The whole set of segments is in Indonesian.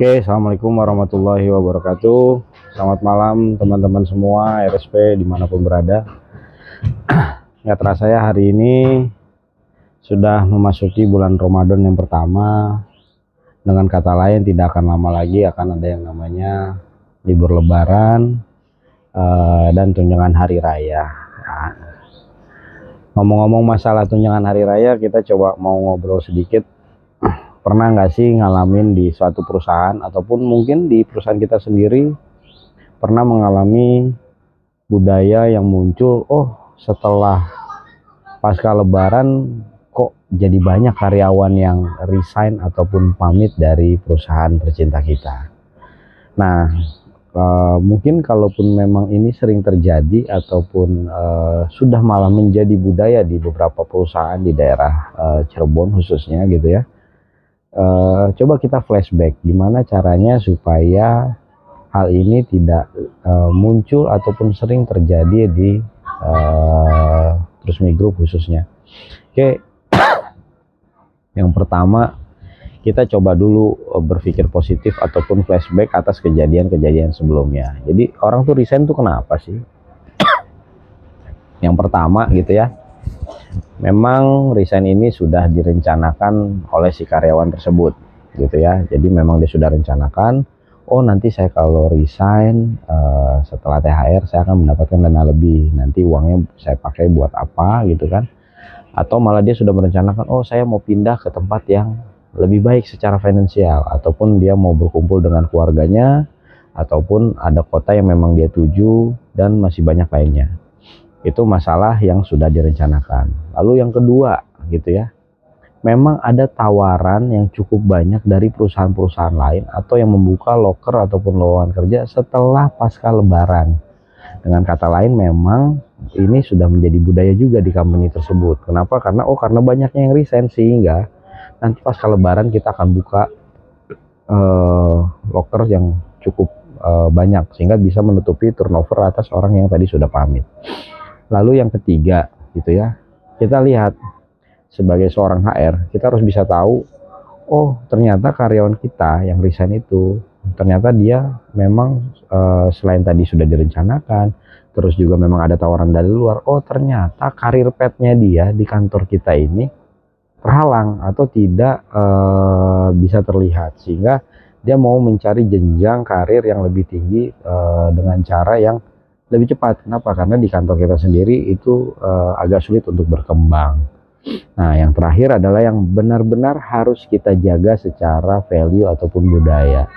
Oke, assalamualaikum warahmatullahi wabarakatuh. Selamat malam teman-teman semua RSP dimanapun berada. Ya, terasa ya hari ini sudah memasuki bulan Ramadan yang pertama. Dengan kata lain tidak akan lama lagi akan ada yang namanya libur Lebaran dan tunjangan hari raya. Nah, ngomong-ngomong masalah tunjangan hari raya, kita coba mau ngobrol sedikit. Pernah nggak sih ngalamin di suatu perusahaan ataupun mungkin di perusahaan kita sendiri pernah mengalami budaya yang muncul, setelah pasca Lebaran kok jadi banyak karyawan yang resign ataupun pamit dari perusahaan tercinta kita. Nah, mungkin kalaupun memang ini sering terjadi ataupun sudah malah menjadi budaya di beberapa perusahaan di daerah Cirebon khususnya gitu ya. Coba kita flashback gimana caranya supaya hal ini tidak muncul ataupun sering terjadi di Trusmi Group khususnya. Oke, yang pertama kita coba dulu berpikir positif ataupun flashback atas kejadian-kejadian sebelumnya. Jadi orang tuh resign tuh kenapa sih? Yang pertama gitu ya, memang resign ini sudah direncanakan oleh si karyawan tersebut gitu ya. Jadi memang dia sudah rencanakan, nanti saya kalau resign setelah THR saya akan mendapatkan dana lebih, nanti uangnya saya pakai buat apa gitu kan. Atau malah dia sudah merencanakan, saya mau pindah ke tempat yang lebih baik secara finansial, ataupun dia mau berkumpul dengan keluarganya, ataupun ada kota yang memang dia tuju, dan masih banyak lainnya. Itu masalah yang sudah direncanakan. Lalu yang kedua gitu ya, memang ada tawaran yang cukup banyak dari perusahaan-perusahaan lain atau yang membuka loker ataupun lowongan kerja setelah pasca Lebaran. Dengan kata lain, memang ini sudah menjadi budaya juga di company tersebut. Kenapa? Karena banyaknya yang resign, sehingga nanti pasca Lebaran kita akan buka loker yang cukup banyak, sehingga bisa menutupi turnover atas orang yang tadi sudah pamit. Lalu yang ketiga gitu ya, kita lihat sebagai seorang HR, kita harus bisa tahu, ternyata karyawan kita yang resign itu, ternyata dia memang selain tadi sudah direncanakan, terus juga memang ada tawaran dari luar, ternyata karir path-nya dia di kantor kita ini terhalang atau tidak bisa terlihat, sehingga dia mau mencari jenjang karir yang lebih tinggi dengan cara yang lebih cepat. Kenapa? Karena di kantor kita sendiri itu agak sulit untuk berkembang. Nah, yang terakhir adalah yang benar-benar harus kita jaga secara value ataupun budaya,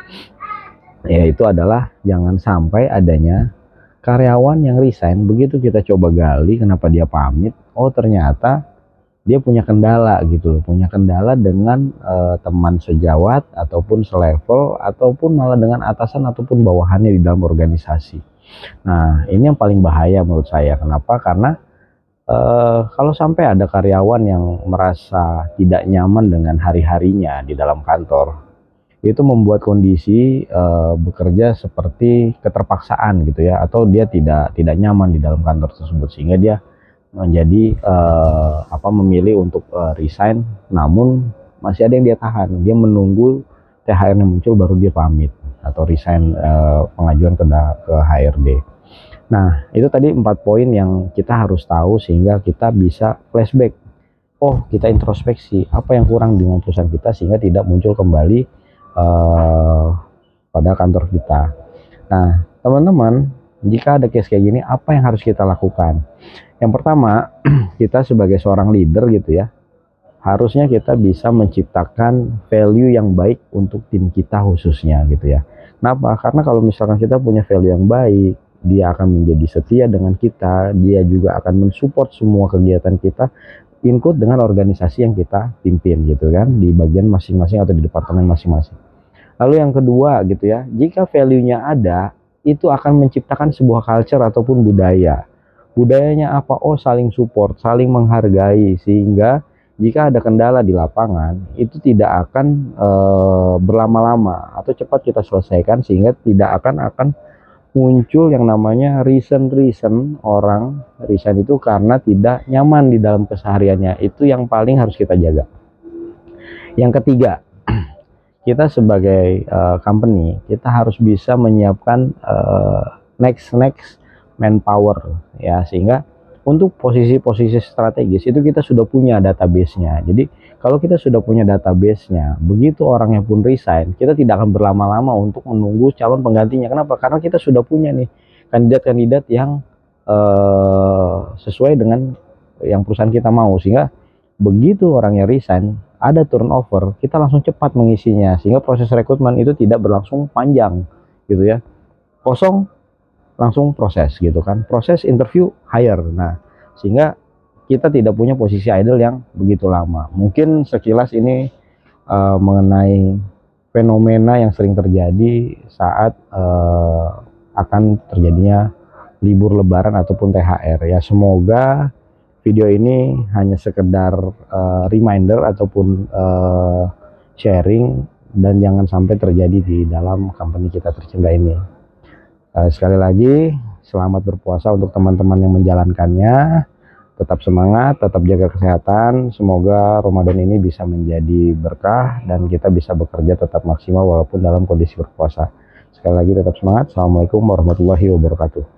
yaitu adalah jangan sampai adanya karyawan yang resign, begitu kita coba gali kenapa dia pamit, ternyata dia punya kendala gitu loh, punya kendala dengan teman sejawat ataupun selevel ataupun malah dengan atasan ataupun bawahannya di dalam organisasi. Nah, ini yang paling bahaya menurut saya. Kenapa? Karena kalau sampai ada karyawan yang merasa tidak nyaman dengan hari-harinya di dalam kantor, itu membuat kondisi bekerja seperti keterpaksaan gitu ya, atau dia tidak nyaman di dalam kantor tersebut, sehingga dia menjadi memilih untuk resign, namun masih ada yang dia tahan, dia menunggu THR yang muncul baru dia pamit atau resign, pengajuan ke HRD. Nah, itu tadi 4 poin yang kita harus tahu sehingga kita bisa flashback. Kita introspeksi apa yang kurang dengan perusahaan kita sehingga tidak muncul kembali pada kantor kita. Nah, teman-teman, jika ada case kayak gini, apa yang harus kita lakukan? Yang pertama, kita sebagai seorang leader gitu ya, harusnya kita bisa menciptakan value yang baik untuk tim kita khususnya gitu ya. Kenapa? Karena kalau misalkan kita punya value yang baik, dia akan menjadi setia dengan kita, dia juga akan mensupport semua kegiatan kita, include dengan organisasi yang kita pimpin gitu kan, di bagian masing-masing atau di departemen masing-masing. Lalu yang kedua gitu ya, jika value-nya ada, itu akan menciptakan sebuah culture ataupun budaya. Budayanya apa? Saling support, saling menghargai, sehingga jika ada kendala di lapangan itu tidak akan berlama-lama atau cepat kita selesaikan, sehingga tidak akan muncul yang namanya reason orang resign itu karena tidak nyaman di dalam kesehariannya. Itu yang paling harus kita jaga. Yang ketiga, kita sebagai company, kita harus bisa menyiapkan next manpower ya, sehingga untuk posisi-posisi strategis itu kita sudah punya database-nya. Jadi kalau kita sudah punya database-nya, begitu orangnya pun resign, kita tidak akan berlama-lama untuk menunggu calon penggantinya. Kenapa? Karena kita sudah punya nih kandidat-kandidat yang sesuai dengan yang perusahaan kita mau, sehingga begitu orangnya resign, ada turnover, kita langsung cepat mengisinya, sehingga proses rekrutmen itu tidak berlangsung panjang gitu ya, kosong langsung proses gitu kan, proses interview hire. Nah, sehingga kita tidak punya posisi idle yang begitu lama. Mungkin sekilas ini mengenai fenomena yang sering terjadi saat akan terjadinya libur lebaran ataupun THR ya. Semoga video ini hanya sekedar reminder ataupun sharing, dan jangan sampai terjadi di dalam company kita tercinta ini. Sekali lagi selamat berpuasa untuk teman-teman yang menjalankannya. Tetap semangat, tetap jaga kesehatan. Semoga Ramadan ini bisa menjadi berkah dan kita bisa bekerja tetap maksimal walaupun dalam kondisi berpuasa. Sekali lagi tetap semangat. Assalamualaikum warahmatullahi wabarakatuh.